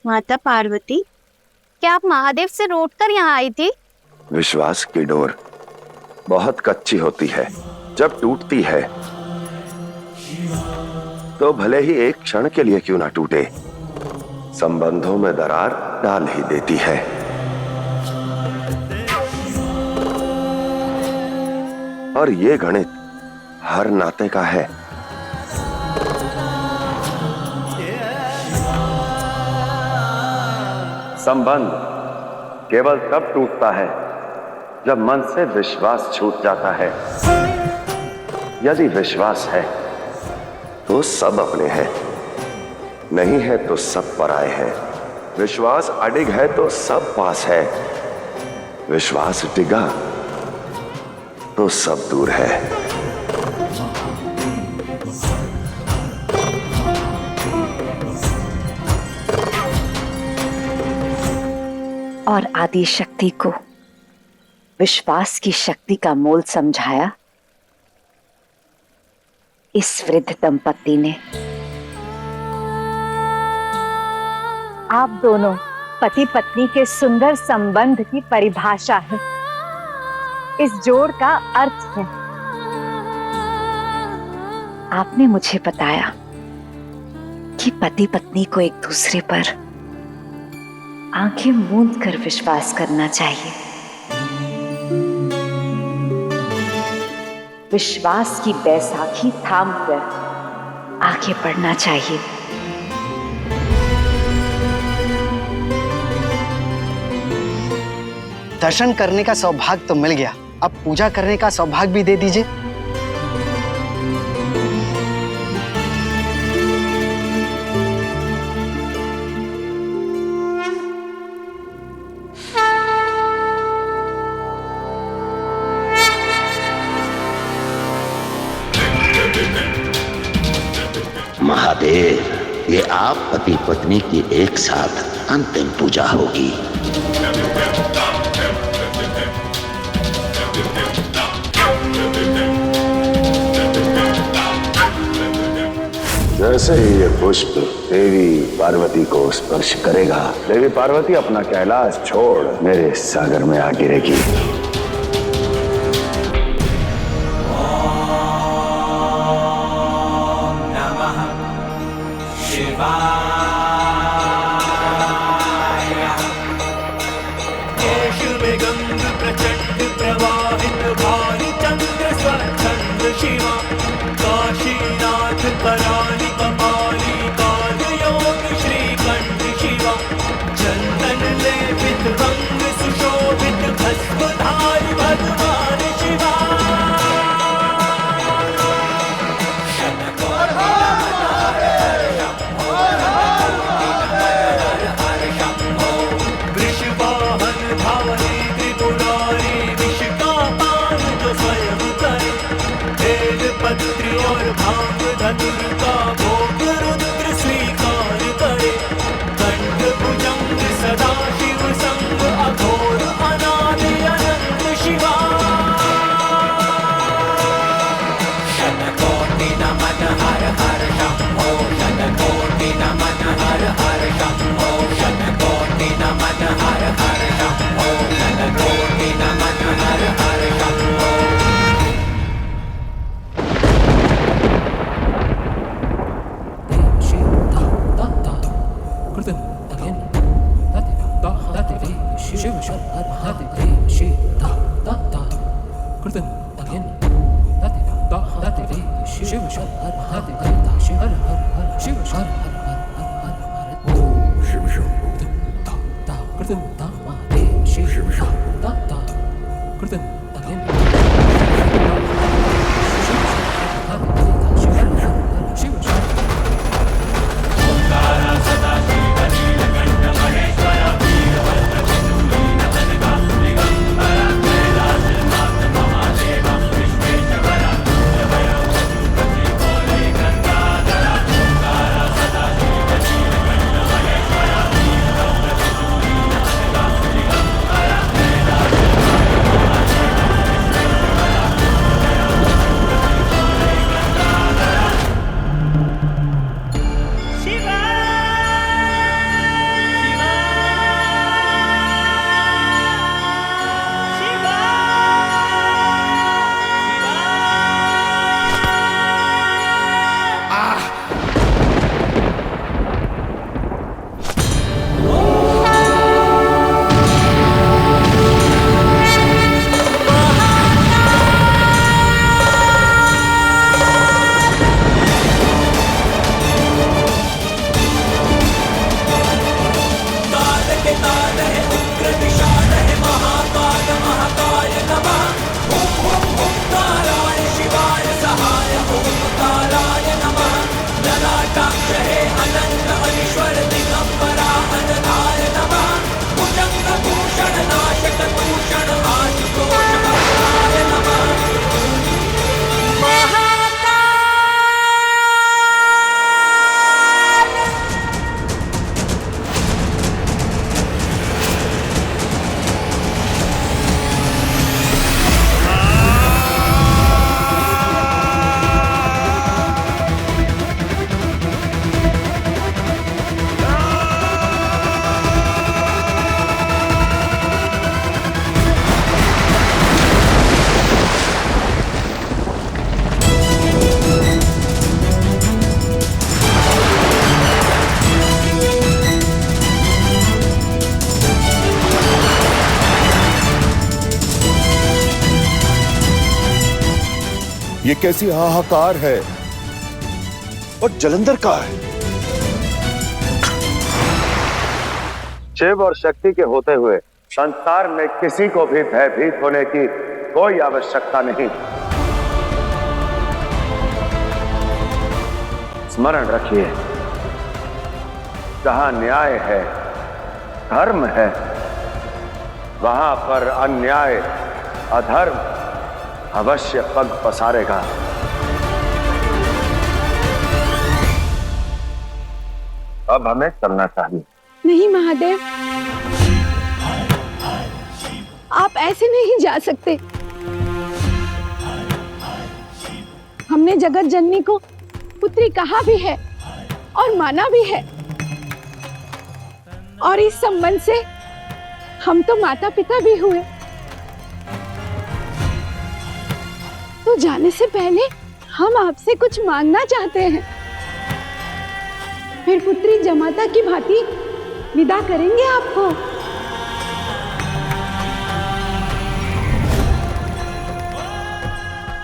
माता पार्वती, क्या आप महादेव से रोट कर यहाँ आई थी? विश्वास की डोर बहुत कच्ची होती है। जब टूटती है तो भले ही एक क्षण के लिए क्यों ना टूटे, संबंधों में दरार डाल ही देती है। और ये गणित हर नाते का है। संबंध केवल तब टूटता है जब मन से विश्वास छूट जाता है। यदि विश्वास है तो सब अपने हैं, नहीं है तो सब पराए हैं। विश्वास अडिग है तो सब पास है, विश्वास डिगा तो सब दूर है। और आदि शक्ति को विश्वास की शक्ति का मोल समझाया इस वृद्ध दंपति ने। आप दोनों पति पत्नी के सुंदर संबंध की परिभाषा है, इस जोड़ का अर्थ है। आपने मुझे बताया कि पति पत्नी को एक दूसरे पर आंखें मूंद कर विश्वास करना चाहिए। विश्वास की बैसाखी थाम कर आगे बढ़ना चाहिए। दर्शन करने का सौभाग्य तो मिल गया, अब पूजा करने का सौभाग्य भी दे दीजिए। महादेव, ये आप पति पत्नी की एक साथ अंतिम पूजा होगी। जैसे ही ये पुष्प देवी पार्वती को स्पर्श करेगा, देवी पार्वती अपना कैलाश छोड़ मेरे सागर में आ गिरेगी। ये कैसी हाहाकार है। और जलंधर कहाँ है? शिव और शक्ति के होते हुए संसार में किसी को भी भयभीत होने की कोई आवश्यकता नहीं। स्मरण रखिए, जहां न्याय है, धर्म है, वहां पर अन्याय, अधर्म अवश्य पग पसारेगा। अब हमें चलना चाहिए। नहीं महादेव, आप ऐसे नहीं जा सकते। हमने जगत जननी को पुत्री कहा भी है और माना भी है, और इस संबंध से हम तो माता पिता भी हुए। तो जाने से पहले हम आपसे कुछ मांगना चाहते हैं। फिर पुत्री जमाता की भांति विदा करेंगे आपको।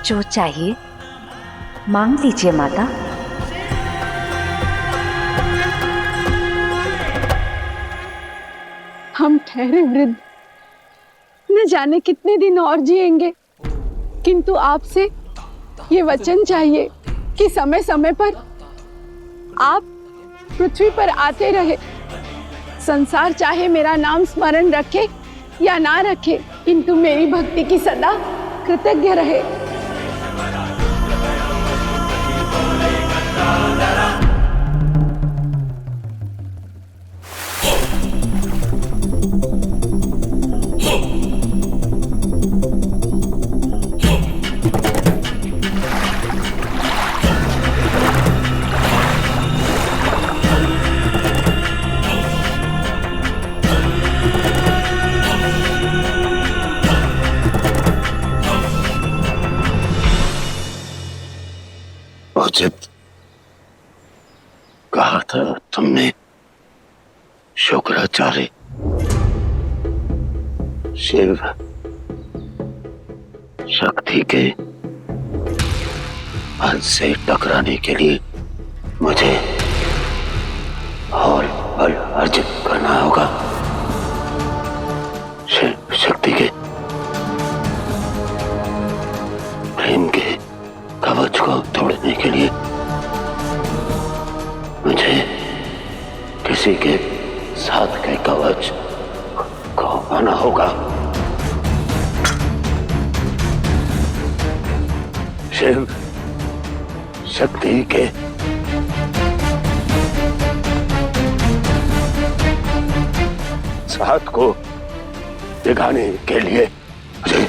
जो चाहिए मांग लीजिए माता। हम ठहरे वृद्ध, न जाने कितने दिन और जिएंगे, किंतु आपसे ये वचन चाहिए कि समय समय पर आप पृथ्वी पर आते रहे। संसार चाहे मेरा नाम स्मरण रखे या ना रखे, किंतु मेरी भक्ति की सदा कृतज्ञ रहे। उचित कहा था तुमने शुक्राचार्य। शिव शक्ति के बल से टकराने के लिए मुझे और बल अर्जित करना होगा। शिव शक्ति के प्रेम के कवच को तोड़ने के लिए मुझे किसी के साथ के कवच को आना होगा। शिव शक्ति के साथ को दिखाने के लिए मुझे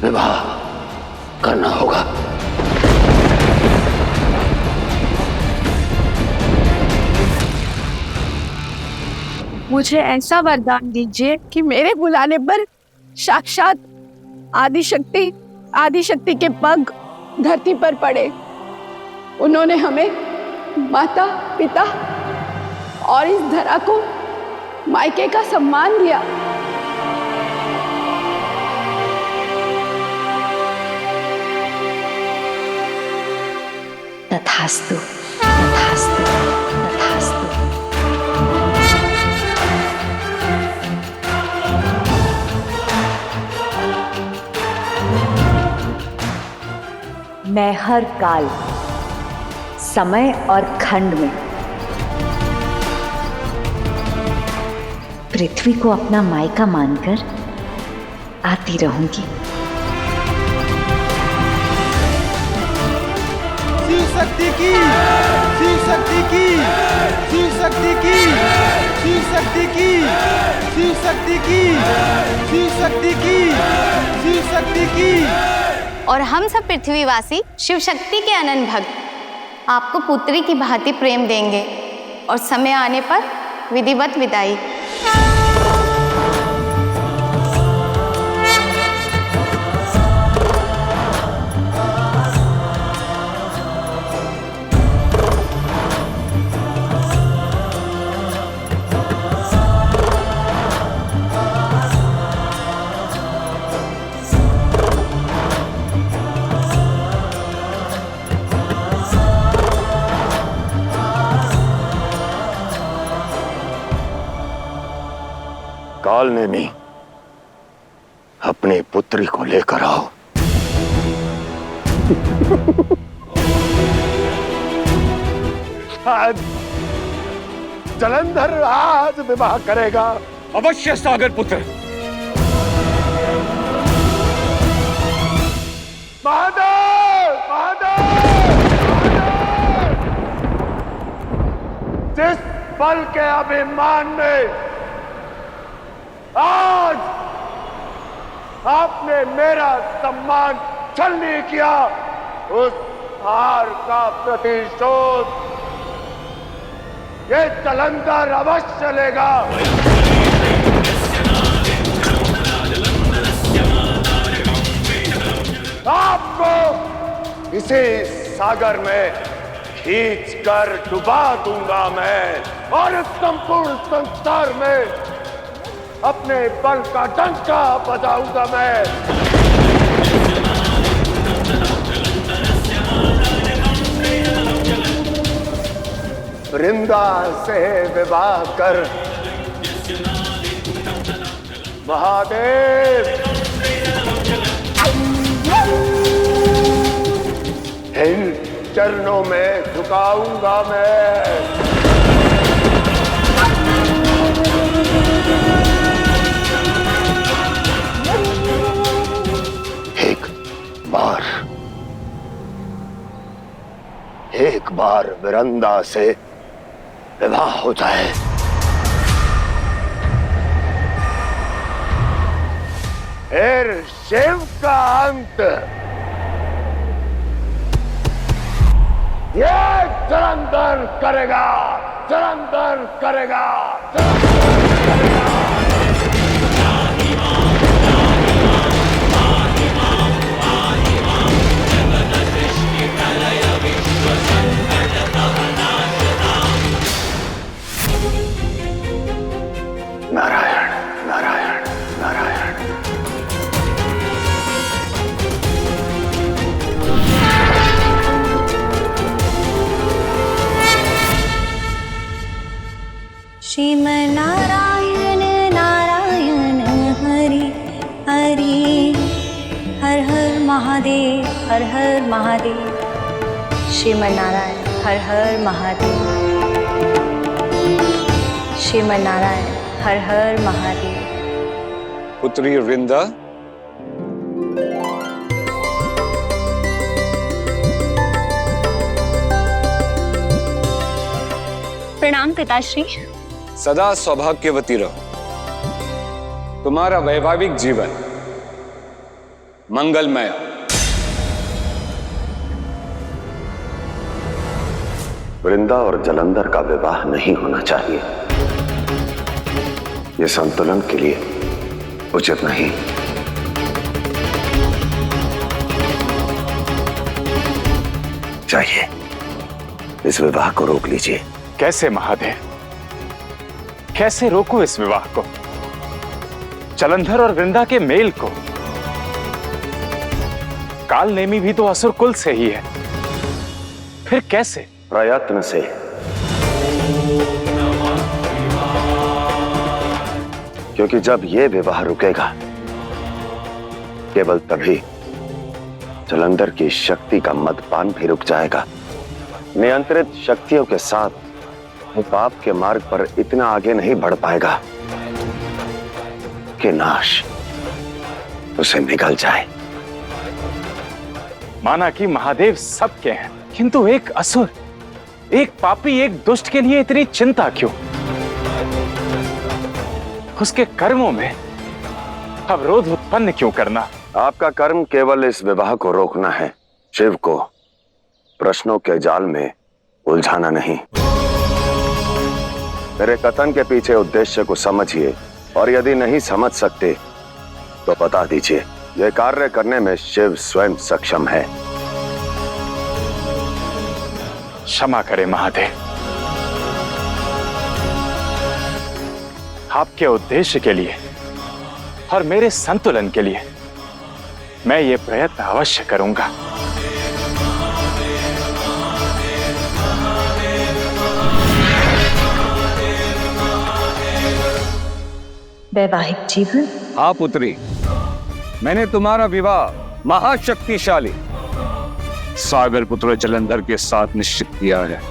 विवाह करना होगा। मुझे ऐसा वरदान दीजिए कि मेरे बुलाने पर साक्षात आदिशक्ति के पग धरती पर पड़े। उन्होंने हमें माता पिता और इस धरा को मायके का सम्मान दिया। तथास्तु, तथास्तु, तथास्तु। मैं हर काल, समय और खंड में पृथ्वी को अपना मायका मानकर आती रहूंगी। शिव शक्ति की, शिव शक्ति की, शिव शक्ति की, शिव शक्ति की, शिव शक्ति की, शिव शक्ति की, शिव शक्ति की। और हम सब पृथ्वीवासी शिव शक्ति के अनंत भक्त आपको पुत्री की भांति प्रेम देंगे और समय आने पर विधिवत विदाई। काल नेमी, अपनी पुत्री को लेकर आओ। आज जलंधर आज विवाह करेगा। अवश्य सागर पुत्र। महादेव, महादेव, जिस बल के अभिमान में आज आपने मेरा सम्मान छलनी किया, उस हार का प्रतिशोध ये जलंधर अवश्य लेगा। आपको इसी सागर में खींच कर डुबा दूंगा मैं, और इस संपूर्ण संसार में अपने बल का डंका बजाऊंगा मैं। वृंदा से विवाह कर महादेव इन चरणों में झुकाऊंगा मैं। एक बार वृंदा से विवाह हो जाए, फिर शिव का अंत ये जलंधर करेगा, जलंधर करेगा, जलंधर करेगा। नारायण नारायण नारायण। श्रीमन्नारायण नारायण हरि हरि, हर हर महादेव, हर हर महादेव। श्रीमन्नारायण हर हर महादेव, श्रीमन्नारायण हर हर महादेव। पुत्री वृंदा, प्रणाम पिताश्री। सदा सौभाग्यवती रहो। तुम्हारा वैवाहिक जीवन मंगलमय। वृंदा और जलंधर का विवाह नहीं होना चाहिए। ये संतुलन के लिए उचित नहीं। चाहिए इस विवाह को रोक लीजिए। कैसे महादेव, कैसे रोको इस विवाह को, जलंधर और वृंदा के मेल को? काल नेमी भी तो असुर कुल से ही है, फिर कैसे? प्रयत्न से। क्योंकि जब यह विवाह रुकेगा केवल तभी जलंधर की शक्ति का मदपान भी रुक जाएगा। नियंत्रित शक्तियों के साथ वो पाप के मार्ग पर इतना आगे नहीं बढ़ पाएगा कि नाश उसे निगल जाए। माना कि महादेव सबके हैं, किंतु एक असुर, एक पापी, एक दुष्ट के लिए इतनी चिंता क्यों? उसके कर्मों में अवरोध उत्पन्न क्यों करना? आपका कर्म केवल इस विवाह को रोकना है, शिव को प्रश्नों के जाल में उलझाना नहीं। मेरे कथन के पीछे उद्देश्य को समझिए, और यदि नहीं समझ सकते तो बता दीजिए। यह कार्य करने में शिव स्वयं सक्षम है। क्षमा करें महादेव, आपके उद्देश्य के लिए और मेरे संतुलन के लिए मैं ये प्रयत्न अवश्य करूंगा। वैवाहिक जीवन? हाँ पुत्री, मैंने तुम्हारा विवाह महाशक्तिशाली सागर पुत्र जलंधर के साथ निश्चित किया है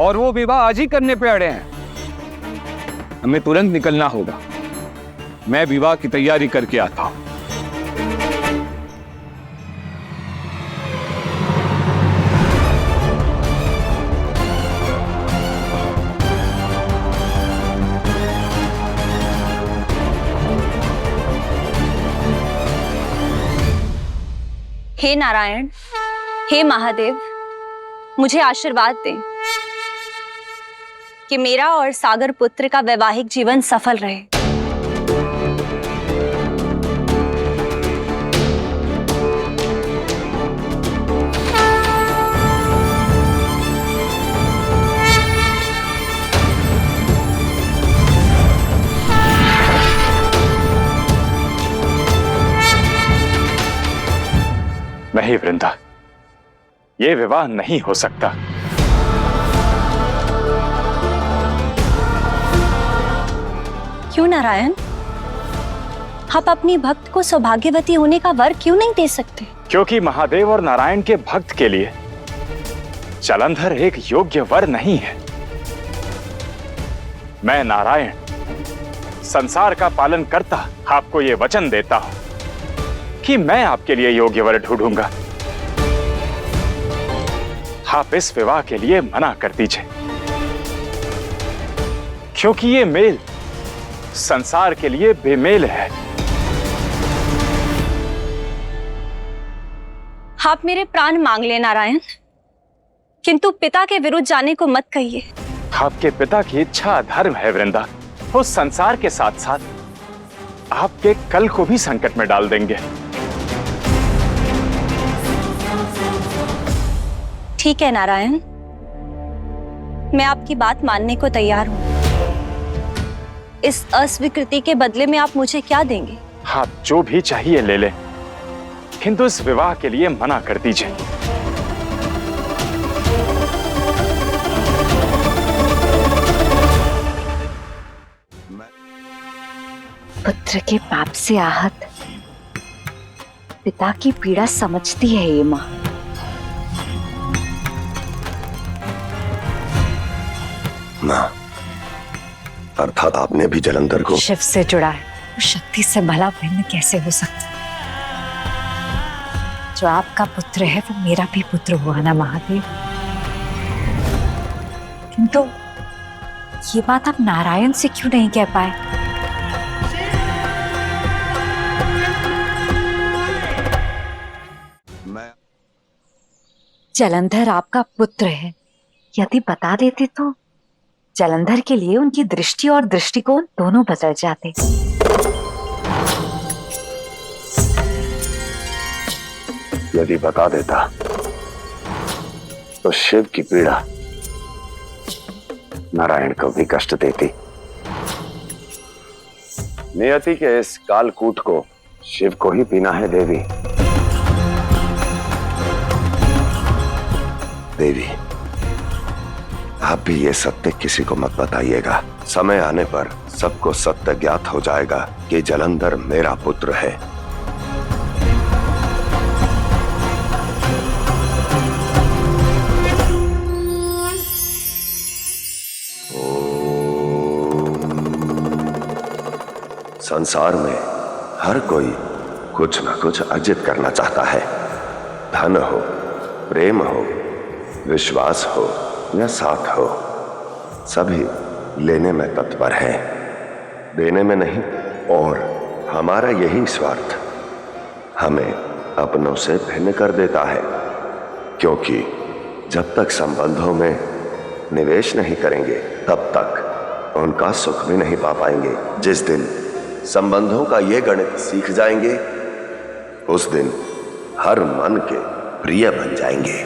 और वो विवाह आज ही करने पे अड़े हैं। हमें तुरंत निकलना होगा। मैं विवाह की तैयारी करके आता हूं। हे नारायण, हे महादेव, मुझे आशीर्वाद दें कि मेरा और सागर पुत्र का वैवाहिक जीवन सफल रहे। नहीं वृंदा, ये विवाह नहीं हो सकता। क्यों नारायण? आप अपनी भक्त को सौभाग्यवती होने का वर क्यों नहीं दे सकते? क्योंकि महादेव और नारायण के भक्त के लिए जलंधर एक योग्य वर नहीं है। मैं नारायण संसार का पालन करता आपको ये वचन देता हूं कि मैं आपके लिए योग्य वर ढूंढूंगा। आप इस विवाह के लिए मना कर दीजिए, क्योंकि ये मेल संसार के लिए बेमेल है। आप मेरे प्राण मांग ले नारायण, किंतु पिता के विरुद्ध जाने को मत कहिए। आपके पिता की इच्छा धर्म है वृंदा। वो संसार के साथ साथ आपके कल को भी संकट में डाल देंगे। ठीक है नारायण, मैं आपकी बात मानने को तैयार हूं। इस अस्वीकृति के बदले में आप मुझे क्या देंगे? आप जो भी चाहिए ले लें, किंतु इस विवाह के लिए मना कर दीजिए। पुत्र के पाप से आहत पिता की पीड़ा समझती है ये माँ। माँ, अर्थात आपने भी जलंधर को शिव से जुड़ा है, वो शक्ति से भला भिन्न कैसे हो सकता? जो आपका पुत्र है वो मेरा भी पुत्र हुआ ना महादेव। किंतु ये बात आप नारायण से क्यों नहीं कह पाए? जलंधर आपका पुत्र है, यदि बता देते तो जलंधर के लिए उनकी दृष्टि और दृष्टिकोण दोनों बदल जाते। यदि बता देता तो शिव की पीड़ा नारायण को भी कष्ट देती। नियति के इस कालकूट को शिव को ही पीना है देवी। देवी, आप भी ये सत्य किसी को मत बताइएगा। समय आने पर सबको सत्य ज्ञात हो जाएगा कि जलंधर मेरा पुत्र है। संसार में हर कोई कुछ ना कुछ अर्जित करना चाहता है। धन हो, प्रेम हो, विश्वास हो या साथ हो, सभी लेने में तत्पर हैं, देने में नहीं। और हमारा यही स्वार्थ हमें अपनों से भिन्न कर देता है, क्योंकि जब तक संबंधों में निवेश नहीं करेंगे तब तक उनका सुख भी नहीं पा पाएंगे। जिस दिन संबंधों का ये गणित सीख जाएंगे, उस दिन हर मन के प्रिय बन जाएंगे।